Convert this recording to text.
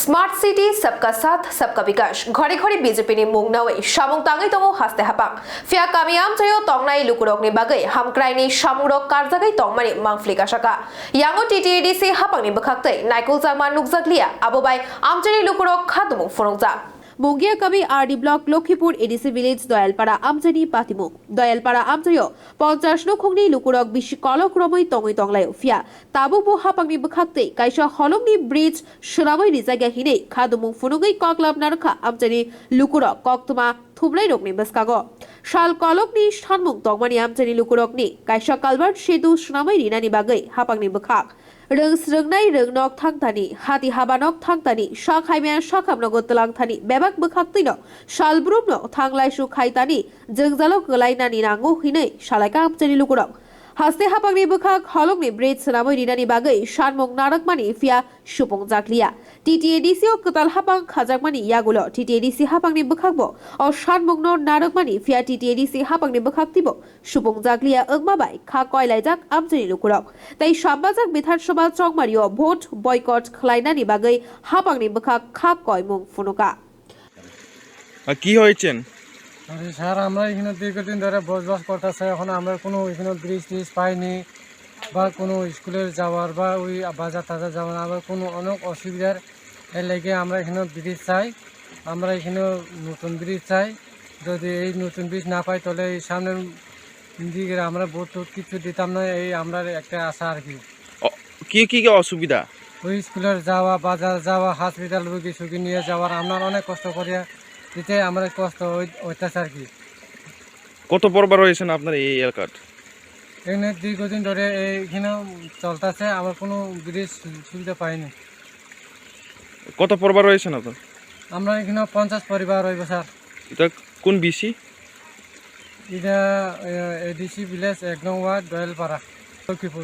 smart city सबका साथ सबका विकास घरे घरे बीजेपी नि मुंगनावै सामुंग तांगै तंगौ हास्ते हापां फिया कामियाम जयो तंगनाय लुकुरकनि बागै हामक्रायनि सामुंरक कारजागै तंगमानि मांफ्लिका साका यांगो टीटीडीसी हापांनि बखाक्तै नायकुल जामा नुकजागलिया आबोबाय आमचाइनि लुकुरक खादुमु फुरंजा मुंगिया कवि RD block Lakshmipur ADC village Dayalpara आमचाइनि पातिमुख दयालपाड़ा आमचाइयो 50 नखंनि लुकुरक बिसि कलक रमै तंगै तंगलायो फिया ताबुबो हापांनि बखाक्तै काइसा हलंनि ब्रिज सोनामै रिजागा हिनै खादुमु फुनुगै कक्लाब नारखा आमचाइनि लुकुरक कक्तमा थुब्लाय रकनि बसकागो शाल कलकनि सानमुंग तंगमानि आमचाइनि लुकुरकनि काइसा कालबार सेतु सोनामै रिनानि बागै हापांनि बखाक रोंस्रोंनाय रोंनक थांथानि हाति हाबानक थांथानि शाखायमाया शाखामनगो तलांथानि बेबाक बखाक्तैनो शालब्रुमनो थांलायसु खायतानि जोंजालो गलायनानि नांगौ हिनै शालायका आमचाइनि लुकुरक हास्ते हापांनि बखाक हलंनि ब्रिज सोनामै रिनानि बागै सानमुंग नारकमानि फिया सुपुंग जागलिया टीटीएडीसी कताल हापां खाजाकमानि यागुलो टीटीएडीसी हापांनि बखाकबो अ सानमुंगनो नारकमानि फिया टीटीएडीसी हापांनि बखाक्तिबो सुपुंग जागलिया Wngma बाय Khwlaijak आमचाइनि लुकुरक ताई सामबाजाक विधानसभा चंगमारियो भोट बयकट खलायनानि बागै हापांनि बखाक खाक कयमुंग फुनुका কি হয়েছেন আরে স্যার আমরা এখানে দীর্ঘদিন ধরে বসবাস করতেছি এখন আমরা কোনো এখানে ব্রিজ টিজ পাইনি বা কোনো স্কুলের যাওয়ার বা ওই বাজার টাজার যাওয়ার আবার কোনো অনেক অসুবিধার এর লেগে আমরা এখানে ব্রিজ চাই আমরা এখানে নতুন ব্রিজ চাই যদি এই নতুন ব্রিজ না পাই তাহলে এই সামনের দিকে আমরা ভোট কিছু দিতাম না এই আমরা একটা আশা আর কি কি অসুবিধা ওই স্কুলের যাওয়া বাজার যাওয়া হসপিটাল রোগী সুগী নিয়ে যাওয়ার আমরা অনেক কষ্ট করিয়া দিতে আমরা কষ্ট হইতেছে আর কি কত পরবার রয়েছেন আপনার এই এলাকার এখানে দীর্ঘদিন ধরে এইখানে চলতেছে আবার কোনো ব্রিজ সুবিধা পাইনি কত পরবার রয়েছেন আপনার আমরা এখানে 50 পরিবার রইব স্যার এটা কোন বিসি এটা এডিসি ভিলেজ 1 নং ওয়ার্ড দয়ালপাড়া লক্ষ্মীপুর